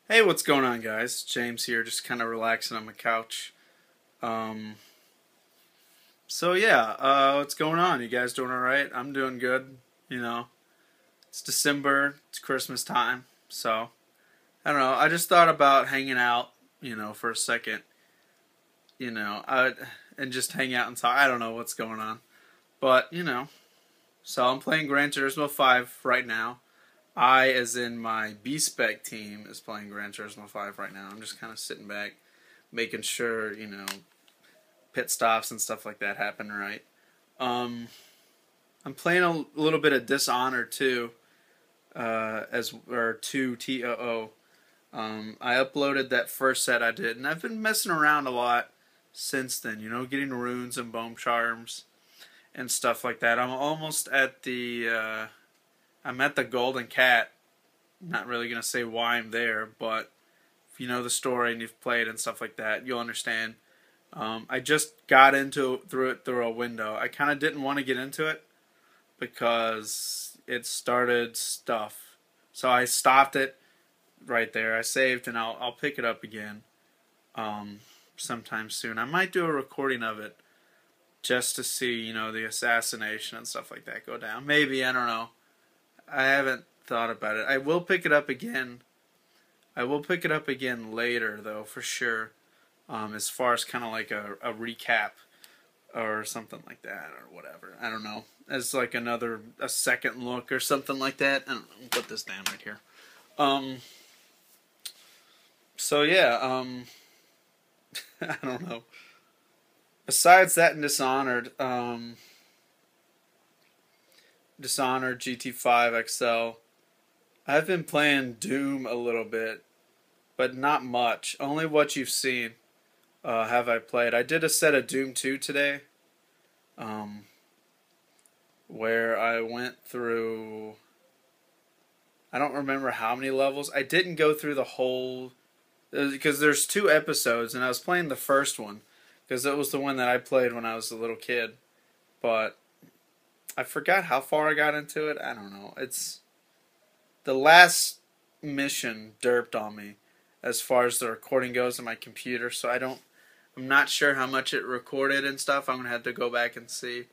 Hey, what's going on, guys? James here, just kind of relaxing on my couch. Um, what's going on? You guys doing all right? I'm doing good. You know, it's December, it's Christmas time, so I don't know. I just thought about hanging out, for a second, you know, I and just hang out and talk. I don't know what's going on, but so I'm playing Gran Turismo 5 right now. I, as in my B Spec team, is playing Gran Turismo 5 right now. I'm just kind of sitting back, making sure, pit stops and stuff like that happen right. Um, I'm playing a little bit of Dishonored too, as or 2 TOO. I uploaded that first set I did, and I've been messing around a lot since then. Getting runes and bone charms and stuff like that. I'm almost at I'm at the Golden Cat. I'm not really gonna say why I'm there, but if you know the story and you've played and stuff like that, you'll understand. I just got into through it through a window. I kind of didn't want to get into it because it started stuff, so I stopped it right there. I saved and I'll pick it up again um, sometime soon. I might do a recording of it just to see the assassination and stuff like that go down. Maybe, I don't know. I haven't thought about it. I will pick it up again. I will pick it up again later though, for sure. As far as kind of like a recap or something like that or whatever. I don't know. As like a second look or something like that. I don't know. Put this down right here. Um. So yeah. I don't know. Besides that, and Dishonored GT5 XL. I've been playing Doom a little bit, but not much. Only what you've seen have I played. I did a set of Doom 2 today. Um, where I went through. I don't remember how many levels. I didn't go through the whole because there's two episodes, and I was playing the first one because it was the one that I played when I was a little kid. But I forgot how far I got into it. I don't know. It's the last mission derped on me as far as the recording goes on my computer, so I'm not sure how much it recorded and stuff. I'm gonna have to go back and see.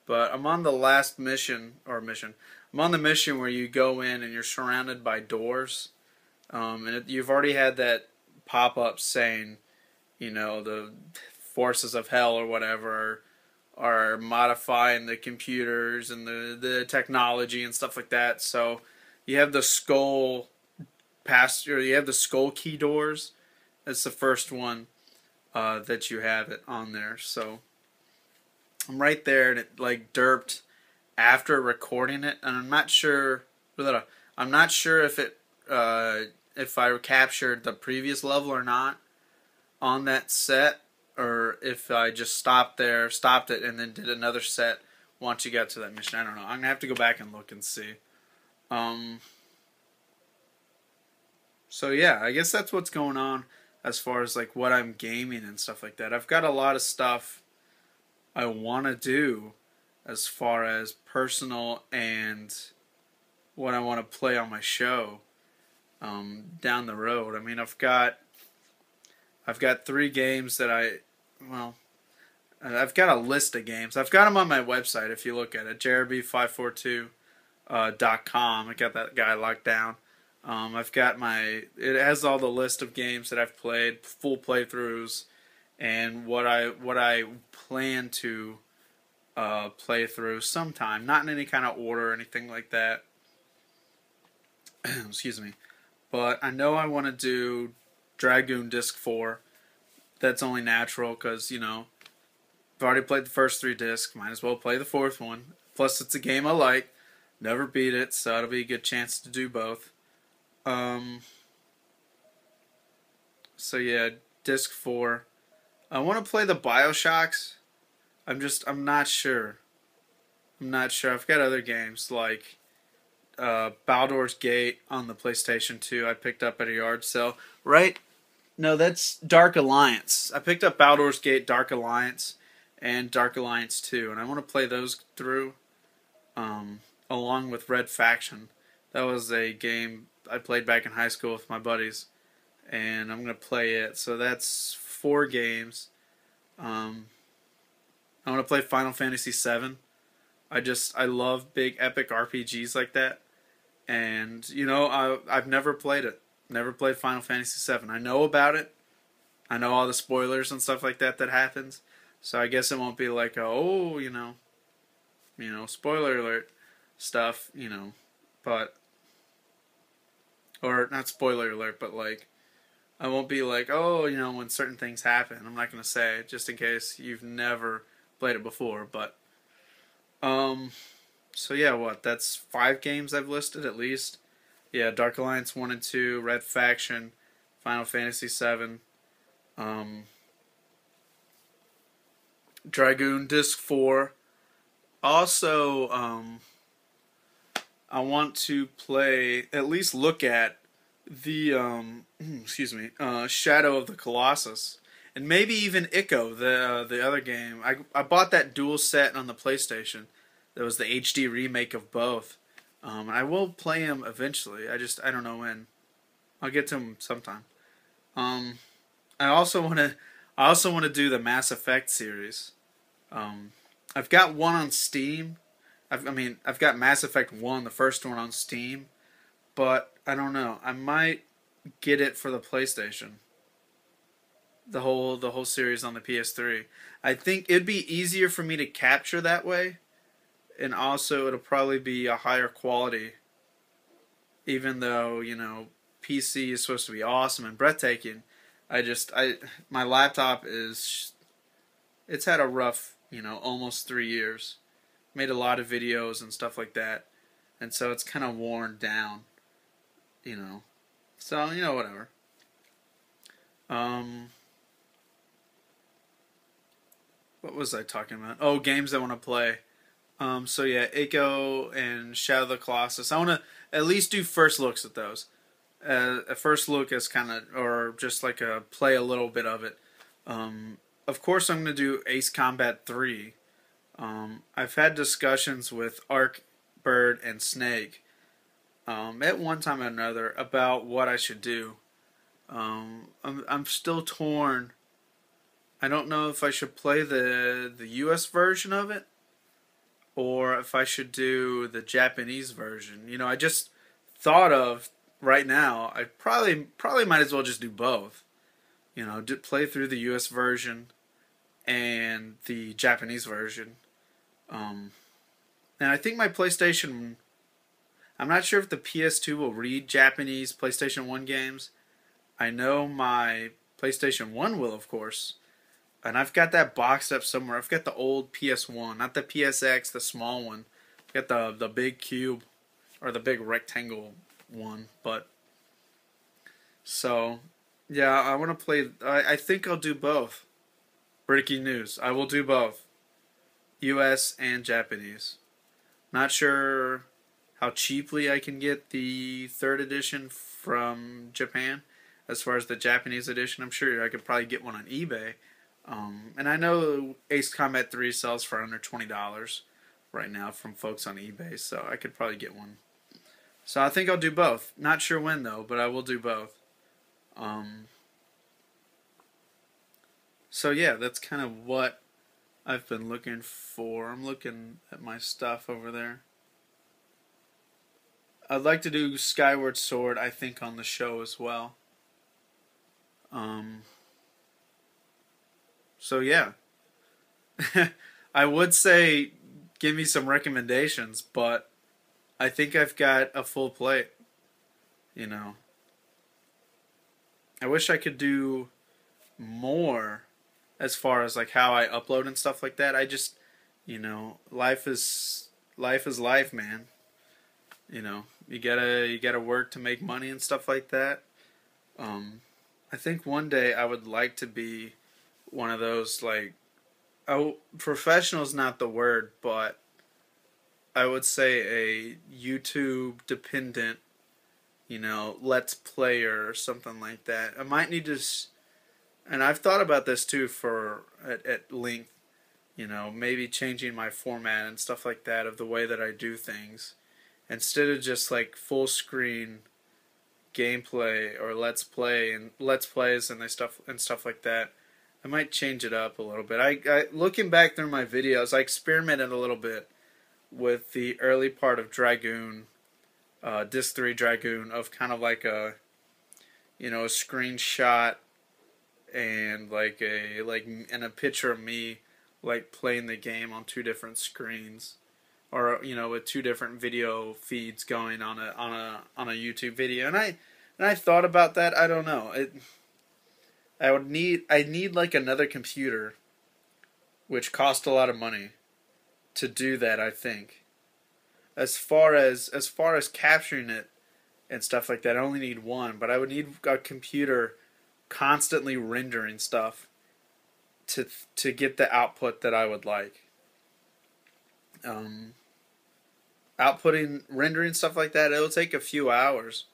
But I'm on the last mission. I'm on the mission where you go in and you're surrounded by doors, you've already had that pop up saying, the forces of hell or whatever are modifying the computers and the technology and stuff like that. So you have the you have the skull key doors. That's the first one that you have it on there. So I'm right there, and it like derped after recording it, and I'm not sure. I'm not sure if I captured the previous level or not on that set, or if I just stopped it, and then did another set once you got to that mission. I don't know. I'm gonna have to go back and look and see. Um, so yeah, I guess that's what's going on as far as like what I'm gaming and stuff like that. I've got a lot of stuff I want to do as far as personal and what I want to play on my show down the road. I mean, I've got 3 games that I've got a list of games. I've got them on my website if you look at it, JRB542.com. I got that guy locked down. I've got it has all the list of games that I've played, full playthroughs, and what I plan to play through sometime. Not in any kind of order or anything like that. Excuse me. But I know I want to do Dragoon Disc 4. That's only natural because, I've already played the first 3 discs. Might as well play the 4th one. Plus, it's a game I like. Never beat it, so it'll be a good chance to do both. So yeah, Disc 4. I want to play the Bioshocks. I'm not sure. I'm not sure. I've got other games like Baldur's Gate on the PlayStation 2 I picked up at a yard sale. Right? No, that's Dark Alliance. I picked up Baldur's Gate, Dark Alliance, and Dark Alliance 2, and I want to play those through along with Red Faction. That was a game I played back in high school with my buddies. and I'm gonna play it. So that's 4 games. I want to play Final Fantasy VII. I love big epic RPGs like that, and I've never played it. Never played Final Fantasy VII. I know about it. I know all the spoilers and stuff like that happens. So I guess it won't be like spoiler alert stuff, but or not spoiler alert, but like I won't be like, oh, when certain things happen. I'm not gonna say it just in case you've never played it before, but so yeah, that's 5 games I've listed at least. Yeah, Dark Alliance 1 and 2, Red Faction, Final Fantasy VII, Dragoon Disc 4. Also, I want to play, at least look at the Shadow of the Colossus, and maybe even Ico, the other game. I bought that dual set on the PlayStation. That was the HD remake of both. I will play them eventually. I don't know when. I'll get to them sometime. I also want to do the Mass Effect series. I've got one on Steam. I've got Mass Effect 1, the first one on Steam, but I don't know. I might get it for the PlayStation. The whole series on the PS3. I think it'd be easier for me to capture that way, and also it'll probably be a higher quality. Even though, PC is supposed to be awesome and breathtaking, my laptop it's had a rough, almost 3 years. Made a lot of videos and stuff like that, and so it's kind of worn down, So whatever. What was I talking about? Oh, games I want to play. So yeah, Ico and Shadow of the Colossus. I want to at least do first looks at those. A first look is kind of, or just like play a little bit of it. Of course, I'm going to do Ace Combat 3. I've had discussions with Ark, Bird, and Snake at one time or another about what I should do. I'm still torn. I don't know if I should play the US version of it or if I should do the Japanese version. I just thought of right now. I probably might as well just do both. Play through the US version and the Japanese version. And I think my PlayStation, I'm not sure if the PS2 will read Japanese PlayStation 1 games. I know my PlayStation 1 will, of course. And I've got that boxed up somewhere. I've got the old PS1, not the PSX, the small one. I've got the big cube, or the big rectangle one. But, so, yeah, I want to play, I think I'll do both. Breaking news, I will do both. US and Japanese. Not sure how cheaply I can get the 3rd edition from Japan. As far as the Japanese edition, I'm sure I could probably get one on eBay. And I know Ace Combat 3 sells for under $20 right now from folks on eBay, so I could probably get one. So I think I'll do both. Not sure when though, but I will do both. So yeah, that's kind of what I've been looking for. I'm looking at my stuff over there. I'd like to do Skyward Sword, I think, on the show as well. So yeah. I would say give me some recommendations, but I think I've got a full plate. I wish I could do more as far as like how I upload and stuff like that. I just, life is life, man. You gotta work to make money and stuff like that. I think one day I would like to be one of those, like, professional's not the word, but I would say a YouTube dependent, let's player or something like that. I might need to, and I've thought about this too at length, maybe changing my format and stuff like that of the way that I do things. Instead of just like full screen gameplay or let's plays and stuff like that, I might change it up a little bit. I looking back through my videos, I experimented a little bit with the early part of Dragoon, Disc 3 Dragoon, of kind of like a, a screenshot and and a picture of me like playing the game on two different screens, or with two different video feeds going on a YouTube video. And I thought about that. I don't know. I need like another computer, which cost a lot of money to do that, I think. As far as capturing it and stuff like that, I only need one, but I would need a computer constantly rendering stuff to get the output that I would like. Rendering stuff like that, it'll take a few hours.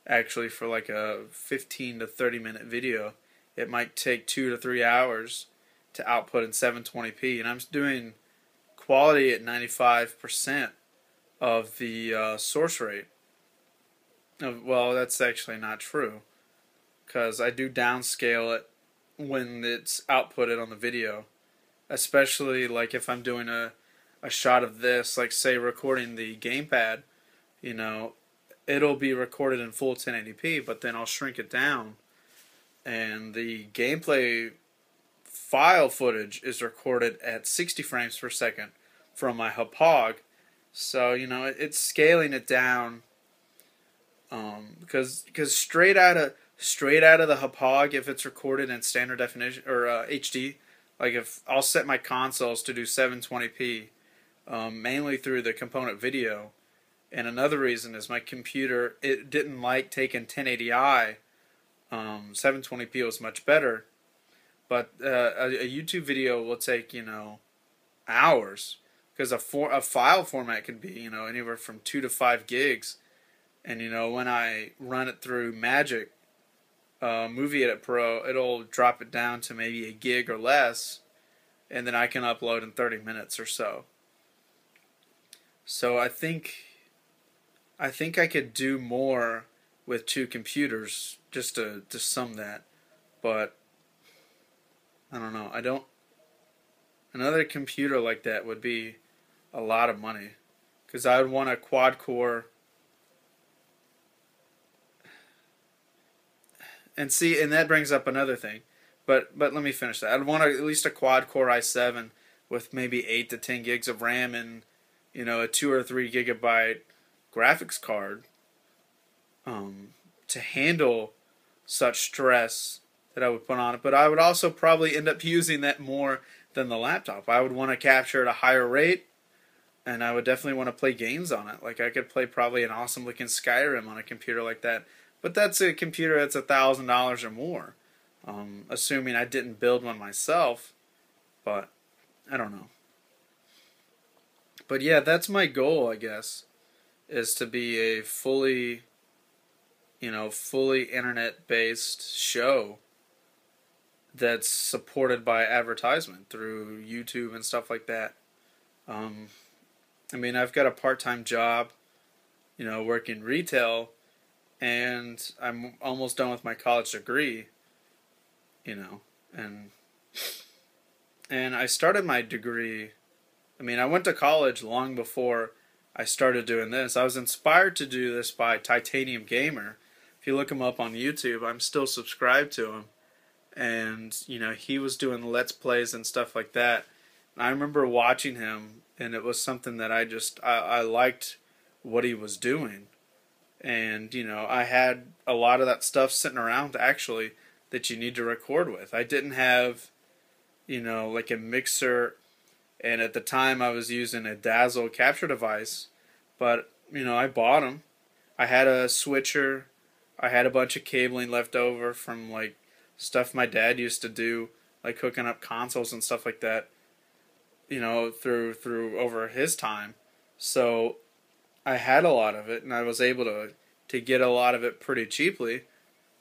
Actually, for like a 15 to 30 minute video, it might take 2 to 3 hours to output in 720p, and I'm doing quality at 95% of the source rate. Well, that's actually not true, because I do downscale it when it's outputted on the video, especially like if I'm doing a shot of this, like say recording the gamepad, it'll be recorded in full 1080p, but then I'll shrink it down, and the gameplay file footage is recorded at 60 frames per second from my Hauppauge. So it's scaling it down, because straight out of the Hauppauge, if it's recorded in standard definition or HD, like if I'll set my consoles to do 720p, mainly through the component video. And another reason is my computer, it didn't like taking 1080i. 720p was much better, but a YouTube video will take hours, because a file format can be anywhere from 2 to 5 gigs, and when I run it through Magic Movie Edit Pro, it'll drop it down to maybe a gig or less, and then I can upload in 30 minutes or so. So I think I could do more with two computers, just to sum that, but I don't know. Another computer like that would be a lot of money, because I would want a quad core. And that brings up another thing, but let me finish that. I'd want at least a quad core i7 with maybe 8 to 10 gigs of RAM and a 2 or 3 gigabyte graphics card, to handle such stress that I would put on it. But I would also probably end up using that more than the laptop. I would want to capture at a higher rate, and I would definitely want to play games on it. Like I could play probably an awesome looking Skyrim on a computer like that. But that's a computer that's $1,000 or more, assuming I didn't build one myself. But I don't know. But yeah, that's my goal, I guess, is to be a fully internet-based show that's supported by advertisement through YouTube and stuff like that. I've got a part-time job, working retail, and I'm almost done with my college degree, and I started my degree. I went to college long before I started doing this. I was inspired to do this by Titanium Gamer. If you look him up on YouTube, I'm still subscribed to him. And, he was doing Let's Plays and stuff like that. And I remember watching him, and it was something that I liked what he was doing. And, I had a lot of that stuff sitting around, actually, that you need to record with. I didn't have, like a mixer, and at the time I was using a Dazzle capture device, but, I bought them. I had a switcher. I had a bunch of cabling left over from, like, stuff my dad used to do, like hooking up consoles and stuff like that, through over his time. So I had a lot of it, and I was able to get a lot of it pretty cheaply,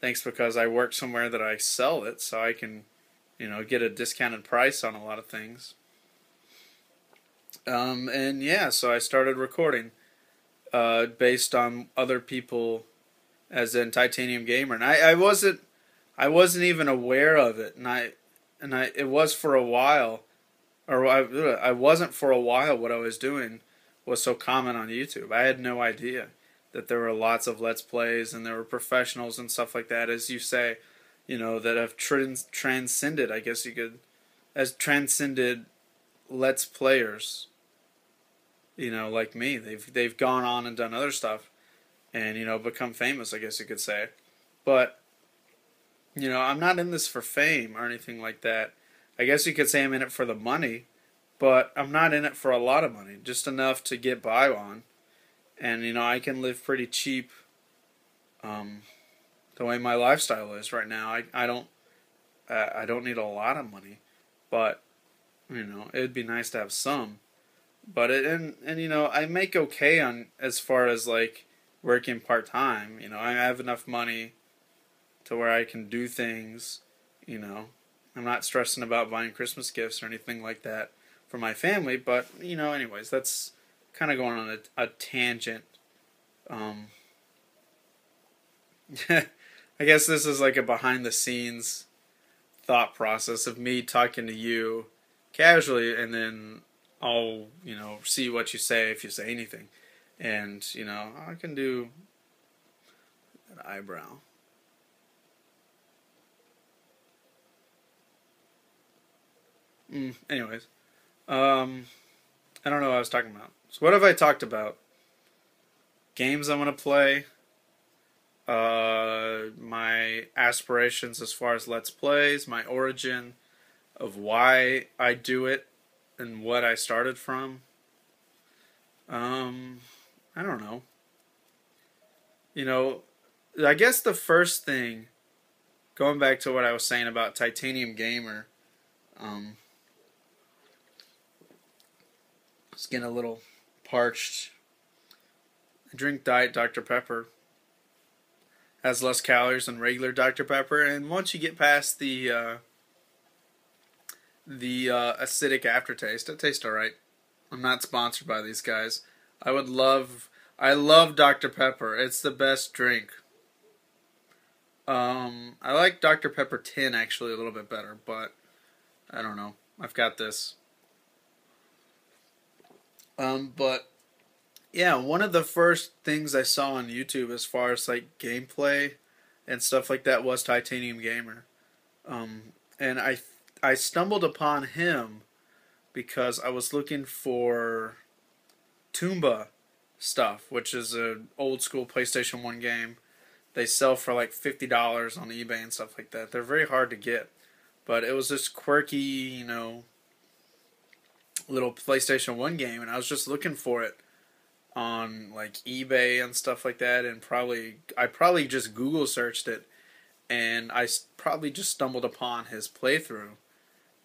thanks because I work somewhere that I sell it, so I can, get a discounted price on a lot of things. And yeah, so I started recording based on other people as in Titanium Gamer, and I wasn't even aware of it, and it was for a while, or I wasn't for a while. What I was doing was so common on YouTube. I had no idea that there were lots of Let's Plays and there were professionals and stuff like that, as you say, that have transcended. I guess you could, as transcended Let's Players. Like me, they've gone on and done other stuff, and become famous. I guess you could say, but I'm not in this for fame or anything like that. I guess you could say I'm in it for the money, but I'm not in it for a lot of money, just enough to get by on. And I can live pretty cheap, the way my lifestyle is right now. I don't need a lot of money, but it'd be nice to have some. But I make okay on as far as like working part time. I have enough money to where I can do things. I'm not stressing about buying Christmas gifts or anything like that for my family. But anyways, that's kind of going on a tangent. I guess this is like a behind the scenes thought process of me talking to you casually, and then I'll see what you say, if you say anything, and I can do an eyebrow. Anyways, I don't know what I was talking about. So what have I talked about? Games I'm gonna play. My aspirations as far as Let's Plays, my origin of why I do it, and what I started from. I don't know. I guess the first thing, going back to what I was saying about Titanium Gamer, it's getting a little parched. I drink Diet Dr. Pepper. Has less calories than regular Dr. Pepper, and once you get past the acidic aftertaste, it tastes alright. I'm not sponsored by these guys. I love Dr. Pepper. It's the best drink. I like Dr. Pepper 10 actually a little bit better, but I don't know. I've got this. But yeah, one of the first things I saw on YouTube as far as like gameplay and stuff like that was Titanium Gamer. And I stumbled upon him because I was looking for Tomba stuff, which is an old school PlayStation 1 game. They sell for like $50 on eBay and stuff like that. They're very hard to get. But it was this quirky, little PlayStation 1 game, and I was just looking for it on like eBay and stuff like that, and I probably just Google searched it, and I probably just stumbled upon his playthrough,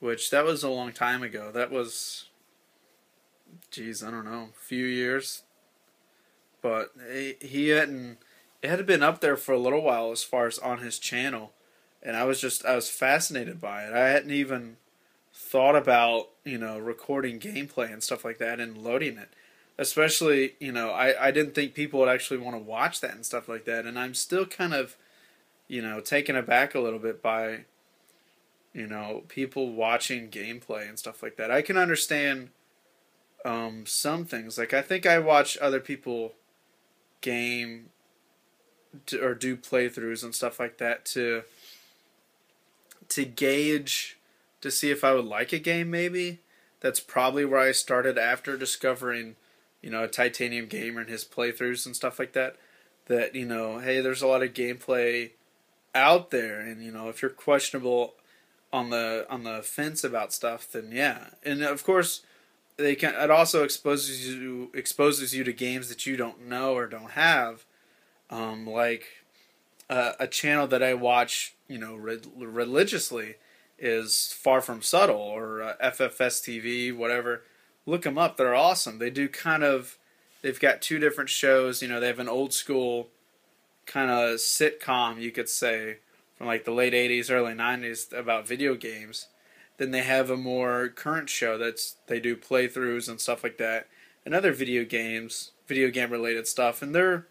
which that was a long time ago. That was, geez, I don't know, a few years, but he hadn't. It had been up there for a little while as far as on his channel, and I was fascinated by it. I hadn't even thought about recording gameplay and stuff like that and loading it. Especially, I didn't think people would actually want to watch that and stuff like that. And I'm still kind of, taken aback a little bit by, people watching gameplay and stuff like that. I can understand some things. Like, I think I watch other people game or do playthroughs and stuff like that to gauge, to see if I would like a game maybe. That's probably where I started after discovering a Titanium Gamer and his playthroughs and stuff like that. That, hey, there's a lot of gameplay out there, and if you're questionable on the fence about stuff, then yeah. And of course, it also exposes you to games that you don't know or don't have, like a channel that I watch, religiously is Far From Subtle, or FFS TV, whatever. Look them up. They're awesome. They do they've got two different shows. They have an old school kind of sitcom, you could say, from like the late 80s, early 90s about video games. Then they have a more current show they do playthroughs and stuff like that, and other video game related stuff. And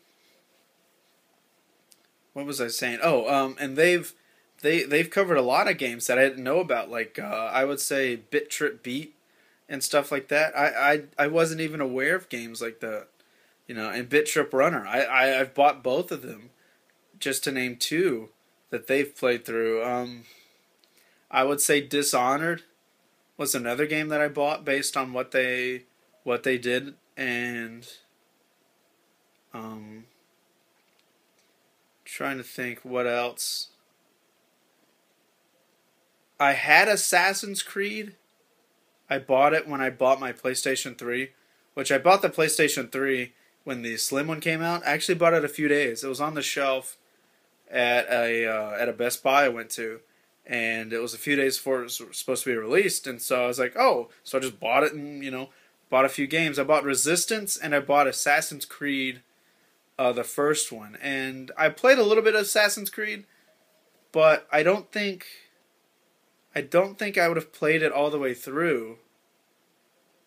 what was I saying? Oh, and they've covered a lot of games that I didn't know about, like I would say Bit Trip Beat and stuff like that. I wasn't even aware of games like that, and Bit Trip Runner. I've bought both of them, just to name two that they've played through. I would say Dishonored was another game that I bought based on what they did, and um, trying to think what else. I had Assassin's Creed. I bought it when I bought my PlayStation 3, which I bought the PlayStation 3 when the Slim one came out. I actually bought it a few days. It was on the shelf at a Best Buy I went to, and it was a few days before it was supposed to be released. And so I was like, oh, so I just bought it and bought a few games. I bought Resistance and I bought Assassin's Creed, the first one, and I played a little bit of Assassin's Creed, but I don't think I would have played it all the way through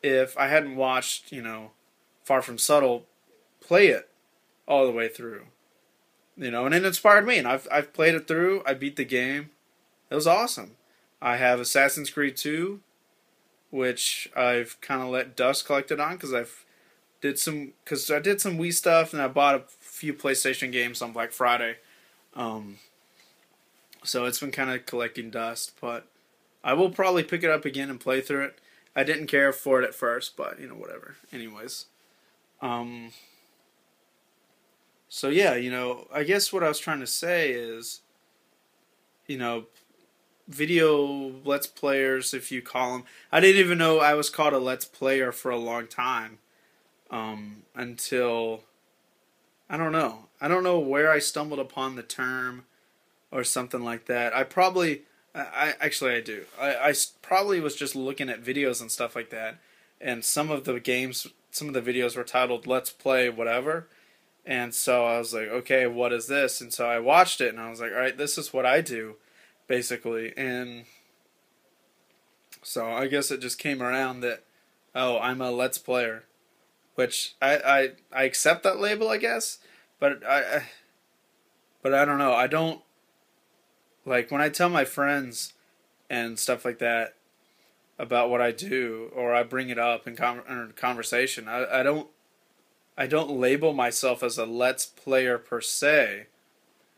if I hadn't watched, Far From Subtle play it all the way through. And it inspired me, and I've played it through. I beat the game. It was awesome. I have Assassin's Creed 2, which I've kind of let dust collected on because I did some Wii stuff, and I bought a few PlayStation games on Black Friday. So it's been kind of collecting dust, but I will probably pick it up again and play through it. I didn't care for it at first, but whatever. Anyways, so yeah, I guess what I was trying to say is, you know, video Let's Players, if you call them. I didn't even know I was called a Let's Player for a long time, until, I don't know. I don't know where I stumbled upon the term or something like that. Actually I do. I probably was just looking at videos and stuff like that, and some of the videos were titled Let's Play whatever, and so I was like, okay, what is this? And so I watched it and I was like, alright, this is what I do, basically. And so I guess it just came around that, oh, I'm a Let's Player, which I accept that label, I guess, but I don't know. I don't, like, when I tell my friends and stuff like that about what I do, or I bring it up in conversation, I don't label myself as a Let's Player per se.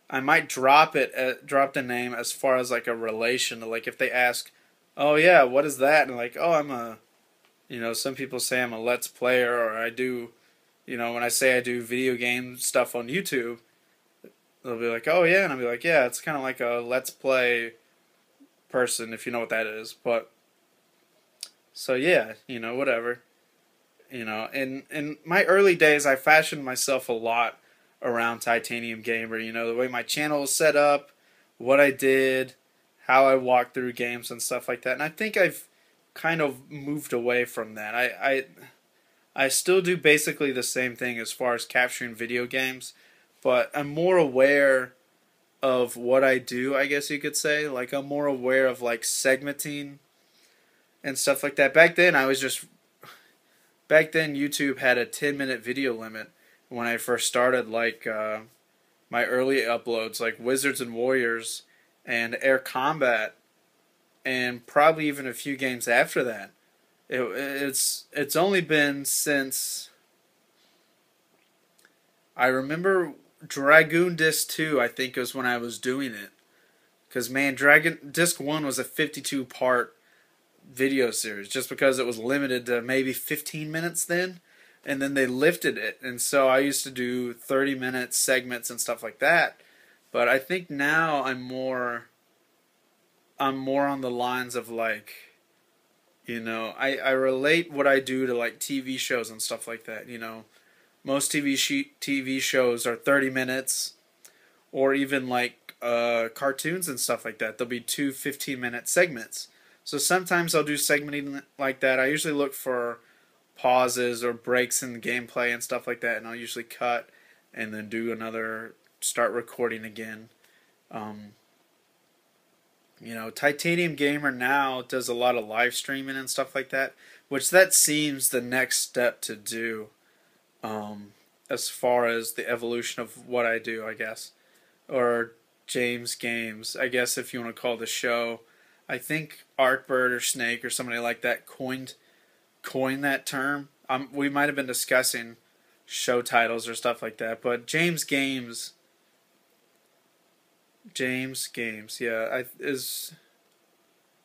I might drop the name as far as like a relation. Like if they ask, oh yeah, what is that? And like, oh, some people say I'm a Let's Player, or I do, when I say I do video game stuff on YouTube, they'll be like, oh yeah, and I'll be like, yeah, it's kind of like a Let's Play person, if you know what that is. But, so yeah, whatever. In my early days, I fashioned myself a lot around Titanium Gamer, the way my channel was set up, what I did, how I walked through games and stuff like that. And I think I've kind of moved away from that. I still do basically the same thing as far as capturing video games, but I'm more aware of what I do, I guess you could say. Like, I'm more aware of, like, segmenting and stuff like that. Back then, YouTube had a 10-minute video limit when I first started, like, my early uploads, like Wizards and Warriors and Air Combat, and probably even a few games after that. It's only been since, I remember Dragoon Disc 2, I think, was when I was doing it. Because, man, Dragon Disc 1 was a 52-part video series, just because it was limited to maybe 15 minutes then, and then they lifted it, and so I used to do 30-minute segments and stuff like that. But I think now I'm more on the lines of, like, I relate what I do to, like, TV shows and stuff like that. Most TV shows are 30 minutes, or even like cartoons and stuff like that. There'll be two 15-minute segments. So sometimes I'll do segmenting like that. I usually look for pauses or breaks in the gameplay and stuff like that, and I'll usually cut and then start recording again. Titanium Gamer now does a lot of live streaming and stuff like that, which that seems the next step to do, as far as the evolution of what I do, I guess. or James Games, I guess if you want to call the show. I think Artbird or Snake or somebody like that coined that term. We might have been discussing show titles or stuff like that, but James Games, yeah,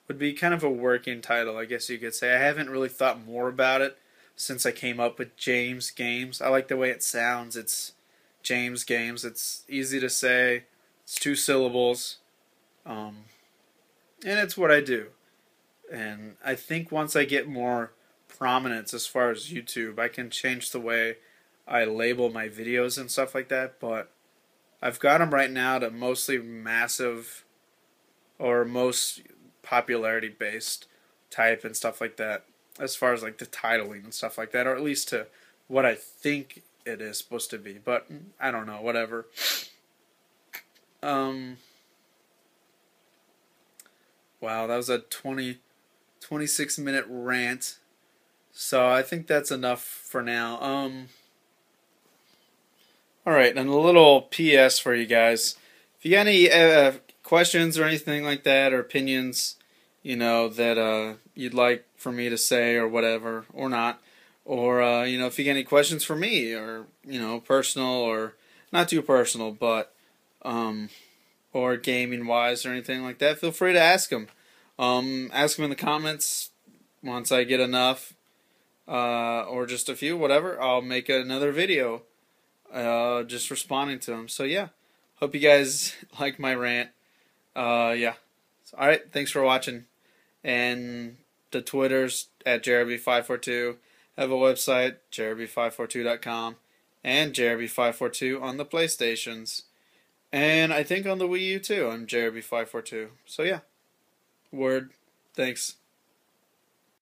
would be kind of a working title, I guess you could say. I haven't really thought more about it since I came up with James Games. I like the way it sounds. It's James Games. It's easy to say. It's 2 syllables. And it's what I do. And I think once I get more prominence as far as YouTube, I can change the way I label my videos and stuff like that. But I've got them right now to mostly massive or most popularity based type and stuff like that, as far as like the titling and stuff like that, or at least to what I think it is supposed to be, but I don't know, whatever. Wow, that was a 26-minute rant, so I think that's enough for now. Alright, and a little PS for you guys. If you got any questions or anything like that, or opinions, that you'd like for me to say or whatever, or not, or if you got any questions for me, or personal or not too personal, but or gaming wise or anything like that, feel free to ask them. Ask them in the comments. Once I get enough, or just a few, whatever, I'll make another video just responding to them. So yeah, hope you guys like my rant. Yeah. Alright, thanks for watching. And the Twitter's at Jeremy542. Have a website, Jeremy542.com. And Jeremy542 on the PlayStations. And I think on the Wii U too, I'm Jeremy542. So yeah. Word. Thanks.